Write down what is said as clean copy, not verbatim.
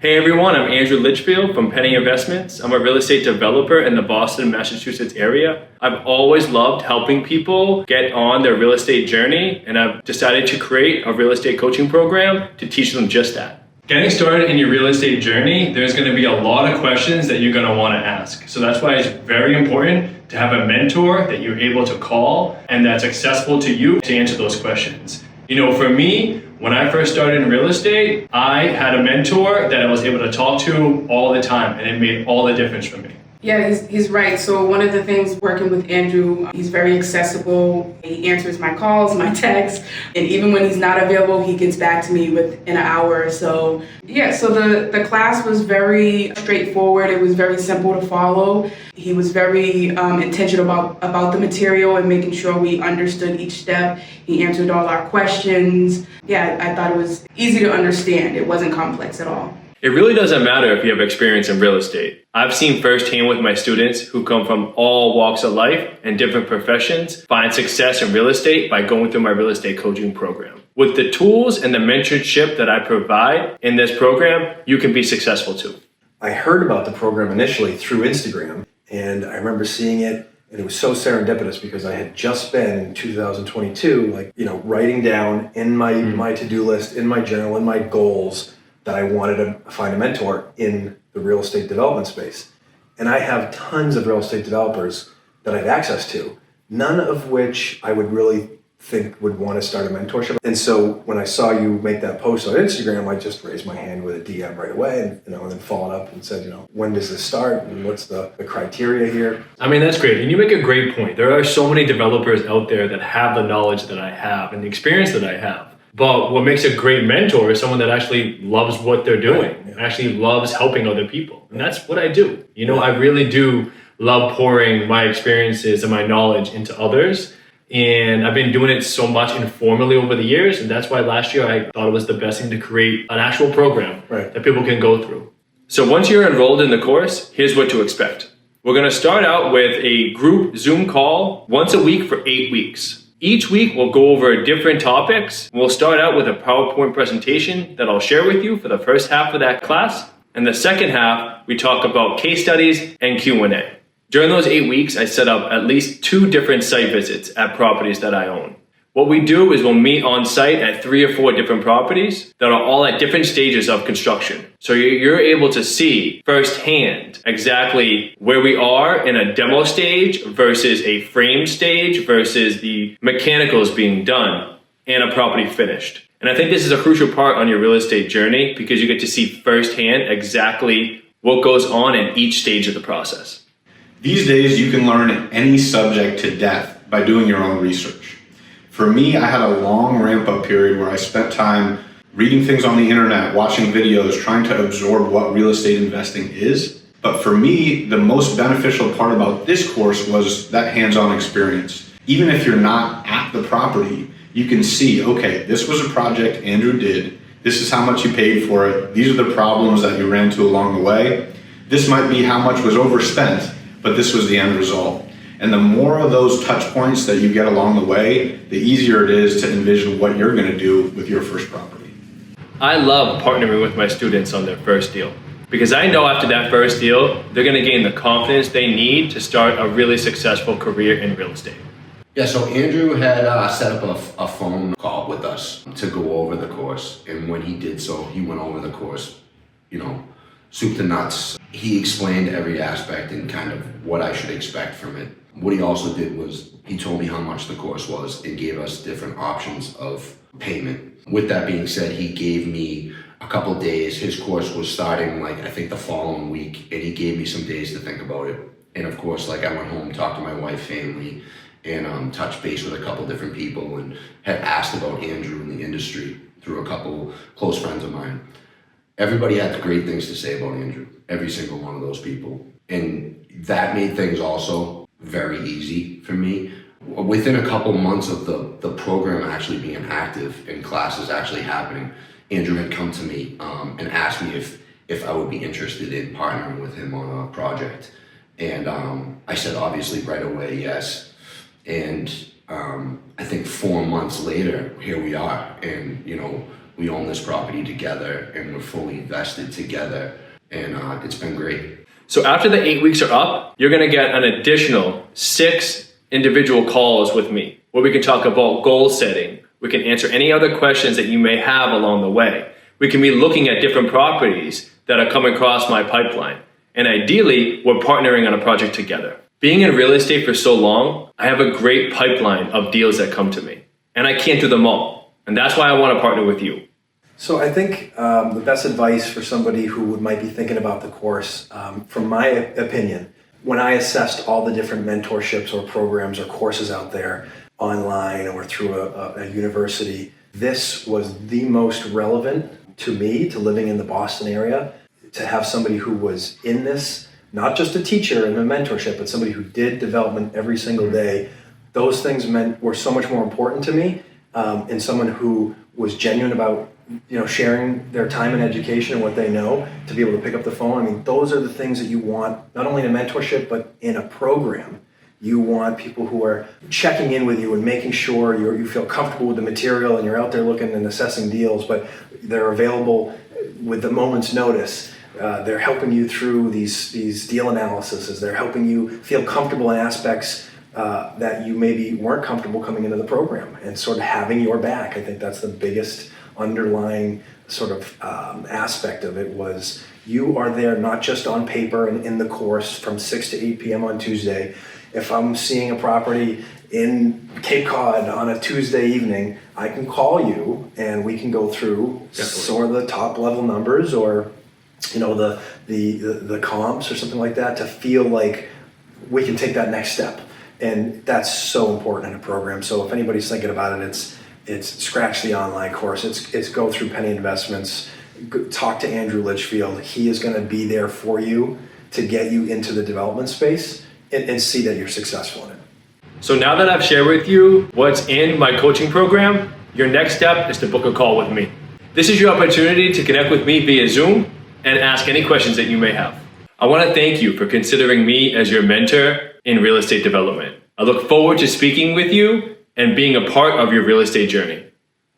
Hey everyone, I'm Andrew Litchfield from Penny Investments. I'm a real estate developer in the Boston, Massachusetts area. I've always loved helping people get on their real estate journey, and I've decided to create a real estate coaching program to teach them just that. Getting started in your real estate journey, there's going to be a lot of questions that you're going to want to ask. So that's why it's very important to have a mentor that you're able to call and that's accessible to you to answer those questions. You know, for me, when I first started in real estate, I had a mentor that I was able to talk to all the time, and it made all the difference for me. Yeah, he's right. So one of the things working with Andrew, he's very accessible. He answers my calls, my texts, and even when he's not available, he gets back to me within an hour or so. Yeah, so the class was very straightforward. It was very simple to follow. He was very intentional about the material and making sure we understood each step. He answered all our questions. Yeah, I thought it was easy to understand. It wasn't complex at all. It really doesn't matter if you have experience in real estate. I've seen firsthand with my students who come from all walks of life and different professions find success in real estate by going through my real estate coaching program. With the tools and the mentorship that I provide in this program, you can be successful too. I heard about the program initially through Instagram, and I remember seeing it, and it was so serendipitous because I had just been in 2022, writing down in my to-do list, in my journal, in my goals, that I wanted to find a mentor in the real estate development space. And I have tons of real estate developers that I have access to, none of which I would really think would want to start a mentorship. And so when I saw you make that post on Instagram, I just raised my hand with a DM right away and then followed up and said, when does this start and what's the criteria here? I mean, that's great. And you make a great point. There are so many developers out there that have the knowledge that I have and the experience that I have. But what makes a great mentor is someone that actually loves what they're doing, and actually loves helping other people. And that's what I do. I really do love pouring my experiences and my knowledge into others. And I've been doing it so much informally over the years. And that's why last year I thought it was the best thing to create an actual program that people can go through. So once you're enrolled in the course, here's what to expect. We're going to start out with a group Zoom call once a week for 8 weeks. Each week, we'll go over different topics. We'll start out with a PowerPoint presentation that I'll share with you for the first half of that class. And the second half, we talk about case studies and Q&A. During those 8 weeks, I set up at least 2 different site visits at properties that I own. What we do is we'll meet on site at 3 or 4 different properties that are all at different stages of construction. So you're able to see firsthand exactly where we are in a demo stage versus a frame stage versus the mechanicals being done and a property finished. And I think this is a crucial part on your real estate journey because you get to see firsthand exactly what goes on in each stage of the process. These days, you can learn any subject to death by doing your own research. For me, I had a long ramp-up period where I spent time reading things on the internet, watching videos, trying to absorb what real estate investing is. But for me, the most beneficial part about this course was that hands-on experience. Even if you're not at the property, you can see, okay, this was a project Andrew did. This is how much you paid for it. These are the problems that you ran into along the way. This might be how much was overspent, but this was the end result. And the more of those touch points that you get along the way, the easier it is to envision what you're going to do with your first property. I love partnering with my students on their first deal because I know after that first deal, they're going to gain the confidence they need to start a really successful career in real estate. Yeah, so Andrew had set up a phone call with us to go over the course. And when he did so, he went over the course, soup to nuts. He explained every aspect and kind of what I should expect from it. What he also did was he told me how much the course was and gave us different options of payment. With that being said, he gave me a couple days. His course was starting I think the following week, and he gave me some days to think about it. And of course, I went home, talked to my wife, family, and touched base with a couple different people and had asked about Andrew in the industry through a couple close friends of mine. Everybody had great things to say about Andrew, every single one of those people. And that made things also very easy for me. Within a couple months of the program actually being active and classes actually happening, Andrew had come to me and asked me if I would be interested in partnering with him on a project. And I said obviously right away yes. And I think 4 months later, here we are. And We own this property together and we're fully invested together. And it's been great. So after the 8 weeks are up, you're gonna get an additional 6 individual calls with me where we can talk about goal setting. We can answer any other questions that you may have along the way. We can be looking at different properties that are coming across my pipeline. And ideally, we're partnering on a project together. Being in real estate for so long, I have a great pipeline of deals that come to me. And I can't do them all. And that's why I want to partner with you. So I think the best advice for somebody who might be thinking about the course, from my opinion, when I assessed all the different mentorships or programs or courses out there online or through a university, this was the most relevant to me, to living in the Boston area, to have somebody who was in this, not just a teacher in a mentorship, but somebody who did development every single day. Those things were so much more important to me, and someone who was genuine about sharing their time and education and what they know, to be able to pick up the phone. I mean, those are the things that you want, not only in a mentorship, but in a program. You want people who are checking in with you and making sure you feel comfortable with the material and you're out there looking and assessing deals, but they're available with a moment's notice. They're helping you through these deal analyses. They're helping you feel comfortable in aspects that you maybe weren't comfortable coming into the program, and sort of having your back. I think that's the biggest underlying sort of aspect of it. Was you are there not just on paper and in the course from 6 to 8 p.m. on Tuesday. If I'm seeing a property in Cape Cod on a Tuesday evening, I can call you and we can go through sort of the top level numbers, or the comps or something like that, to feel like we can take that next step. And that's so important in a program. So if anybody's thinking about it, it's scratch the online course. It's go through Penny Investments, talk to Andrew Litchfield. He is going to be there for you to get you into the development space and see that you're successful in it. So now that I've shared with you what's in my coaching program, your next step is to book a call with me. This is your opportunity to connect with me via Zoom and ask any questions that you may have. I want to thank you for considering me as your mentor in real estate development. I look forward to speaking with you and being a part of your real estate journey.